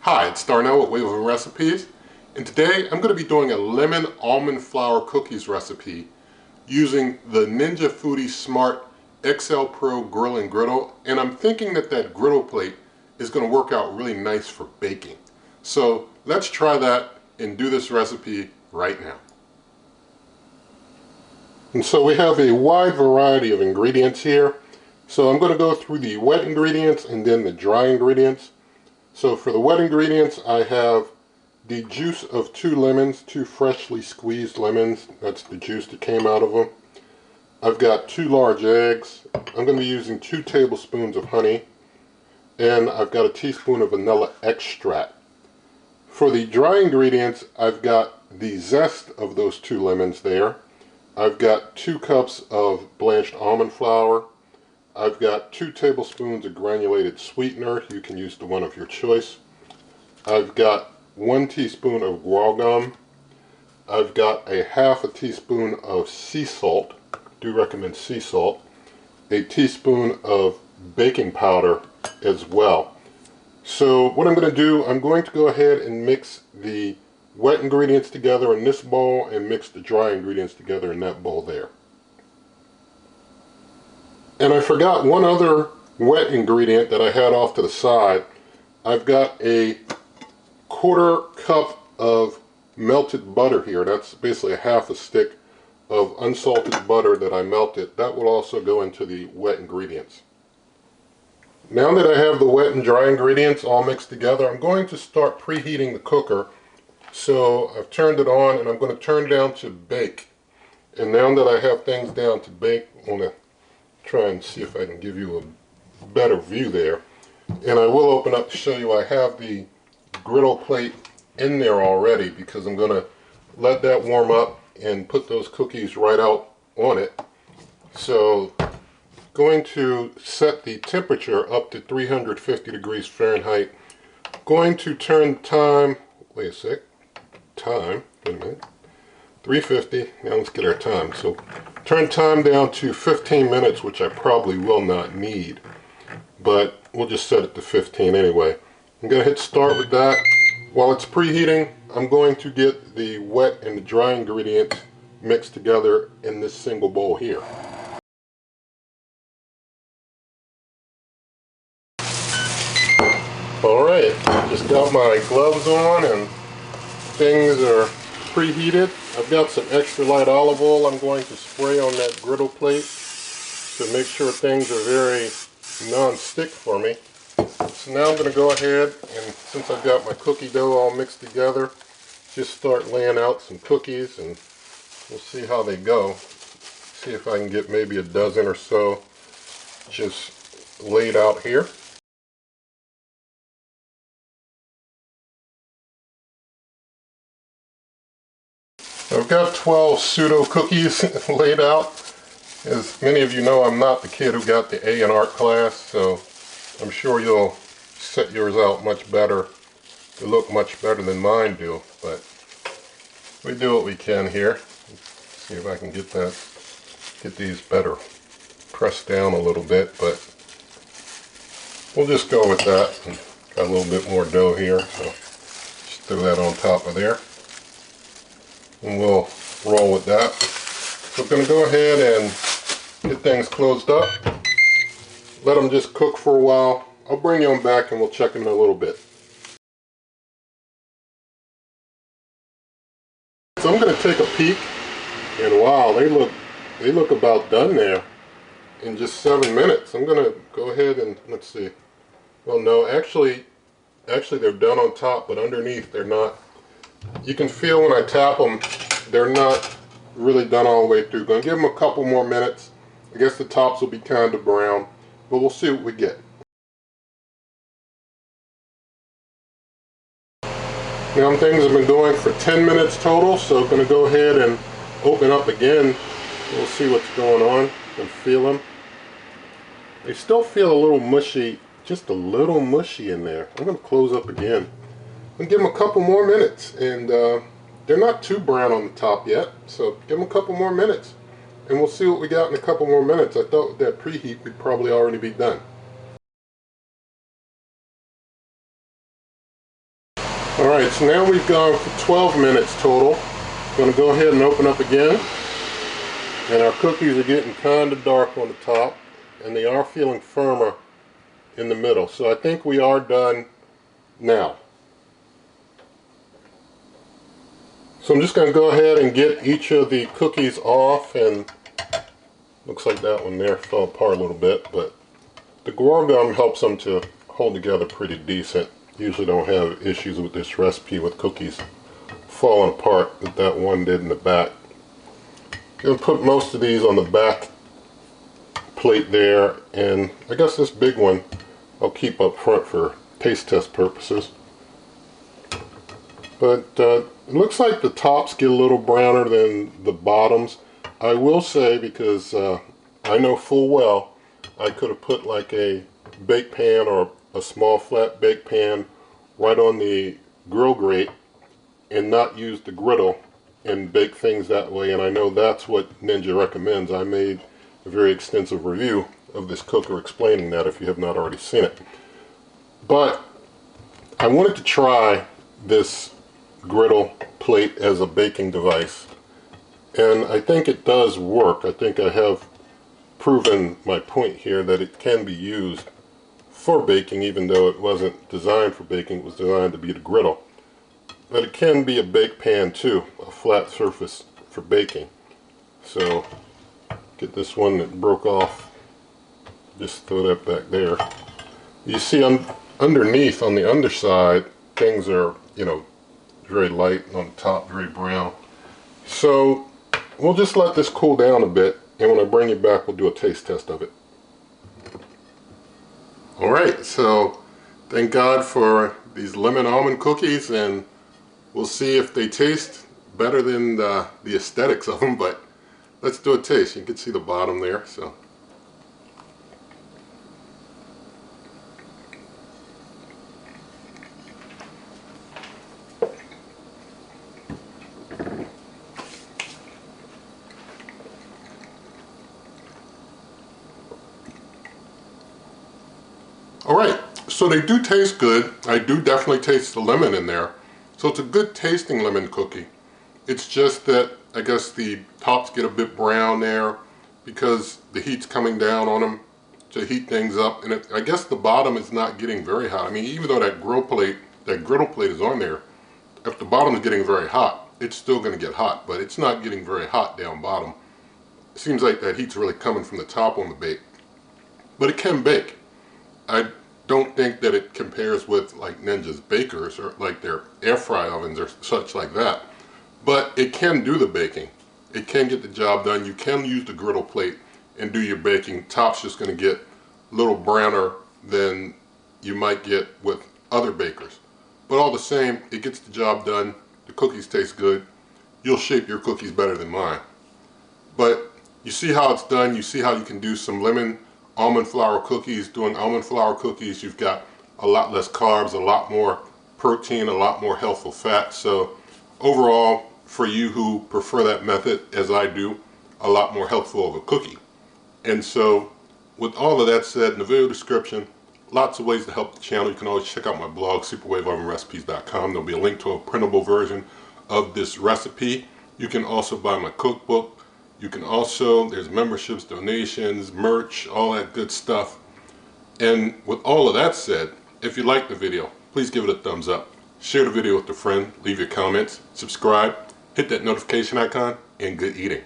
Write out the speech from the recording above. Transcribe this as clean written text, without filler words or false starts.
Hi, it's Darnell with Wave of Recipes, and today I'm going to be doing a lemon almond flour cookies recipe using the Ninja Foodi Smart XL Pro Grill and Griddle, and I'm thinking that that griddle plate is going to work out really nice for baking. So let's try that and do this recipe right now. And so we have a wide variety of ingredients here. So I'm going to go through the wet ingredients and then the dry ingredients. So for the wet ingredients, I have the juice of 2 lemons, 2 freshly squeezed lemons. That's the juice that came out of them. I've got 2 large eggs. I'm going to be using 2 tablespoons of honey. And I've got a teaspoon of vanilla extract. For the dry ingredients, I've got the zest of those 2 lemons there. I've got 2 cups of blanched almond flour. I've got 2 tablespoons of granulated sweetener. You can use the one of your choice. I've got 1 teaspoon of guar gum. I've got a half a teaspoon of sea salt. I do recommend sea salt. A teaspoon of baking powder as well. So what I'm going to do, I'm going to go ahead and mix the wet ingredients together in this bowl and mix the dry ingredients together in that bowl there. And I forgot one other wet ingredient that I had off to the side. I've got a 1/4 cup of melted butter here. That's basically a half a stick of unsalted butter that I melted. That will also go into the wet ingredients. Now that I have the wet and dry ingredients all mixed together, I'm going to start preheating the cooker. So I've turned it on and I'm going to turn down to bake. And now that I have things down to bake, I'm going to try and see if I can give you a better view there. And I will open up to show you I have the griddle plate in there already because I'm going to let that warm up and put those cookies right out on it. So going to set the temperature up to 350 degrees Fahrenheit. Going to turn time, wait a minute, 350, now let's get our time. So turn time down to 15 minutes, which I probably will not need, but we'll just set it to 15 anyway. I'm going to hit start with that. While it's preheating, I'm going to get the wet and the dry ingredients mixed together in this single bowl here. Alright, just got my gloves on and things are preheated. I've got some extra light olive oil I'm going to spray on that griddle plate to make sure things are very non-stick for me. So now I'm going to go ahead and since I've got my cookie dough all mixed together, just start laying out some cookies and we'll see how they go. See if I can get maybe a dozen or so just laid out here. I've got 12 pseudo cookies laid out. As many of you know, I'm not the kid who got the A in art class, so I'm sure you'll set yours out much better. They look much better than mine do, but we do what we can here. Let's see if I can get these better pressed down a little bit, but we'll just go with that. Got a little bit more dough here, so just throw that on top of there. And we'll roll with that. So I'm going to go ahead and get things closed up. Let them just cook for a while. I'll bring them back and we'll check them in a little bit. So I'm going to take a peek, and wow, they look about done there in just 7 minutes. I'm going to go ahead and let's see. Well, no, actually they're done on top, but underneath they're not. You can feel when I tap them, they're not really done all the way through. Going to give them a couple more minutes. I guess the tops will be kind of brown, but we'll see what we get. Now things have been going for 10 minutes total, so I'm going to go ahead and open up again. We'll see what's going on and feel them. They still feel a little mushy, just a little mushy in there. I'm going to close up again. And give them a couple more minutes, and they're not too brown on the top yet, so give them a couple more minutes and we'll see what we got in a couple more minutes. I thought with that preheat we'd probably already be done. Alright, so now we've gone for 12 minutes total. I'm going to go ahead and open up again. And our cookies are getting kind of dark on the top, and they are feeling firmer in the middle. So I think we are done now. So I'm just going to go ahead and get each of the cookies off, and looks like that one there fell apart a little bit, but the guar gum helps them to hold together pretty decent. Usually don't have issues with this recipe with cookies falling apart that that one did in the back. I'm going to put most of these on the back plate there, and I guess this big one I'll keep up front for taste test purposes. But it looks like the tops get a little browner than the bottoms. I will say, because I know full well I could have put like a bake pan or a small flat bake pan right on the grill grate and not use the griddle and bake things that way, and I know that's what Ninja recommends. I made a very extensive review of this cooker explaining that if you have not already seen it. But I wanted to try this griddle plate as a baking device, and I think it does work. I think I have proven my point here that it can be used for baking, even though it wasn't designed for baking. It was designed to be the griddle. But it can be a bake pan too, a flat surface for baking. So get this one that broke off, just throw that back there. You see underneath on the underside things are, you know, very light, and on the top very brown. So we'll just let this cool down a bit, and when I bring it back we'll do a taste test of it. Alright, so thank God for these lemon almond cookies, and we'll see if they taste better than the aesthetics of them, but let's do a taste. You can see the bottom there. So alright, so they do taste good. I do definitely taste the lemon in there. So it's a good tasting lemon cookie. It's just that I guess the tops get a bit brown there because the heat's coming down on them to heat things up, and I guess the bottom is not getting very hot. I mean, even though that griddle plate is on there, if the bottom is getting very hot, it's still going to get hot, but it's not getting very hot down bottom. It seems like that heat's really coming from the top on the bake. But it can bake. I don't think that it compares with like Ninja's bakers or like their air fry ovens or such like that, but it can do the baking. It can get the job done. You can use the griddle plate and do your baking. Top's just going to get a little browner than you might get with other bakers, but all the same, it gets the job done. The cookies taste good. You'll shape your cookies better than mine. But you see how it's done. You see how you can do some lemon almond flour cookies. Doing almond flour cookies, you've got a lot less carbs, a lot more protein, a lot more healthful fat. So overall, for you who prefer that method, as I do, a lot more healthful of a cookie. And so with all of that said, in the video description, lots of ways to help the channel. You can always check out my blog, superwaveovenrecipes.com. There'll be a link to a printable version of this recipe. You can also buy my cookbook. You can also, there's memberships, donations, merch, all that good stuff. And with all of that said, if you like the video, please give it a thumbs up. Share the video with a friend, leave your comments, subscribe, hit that notification icon, and good eating.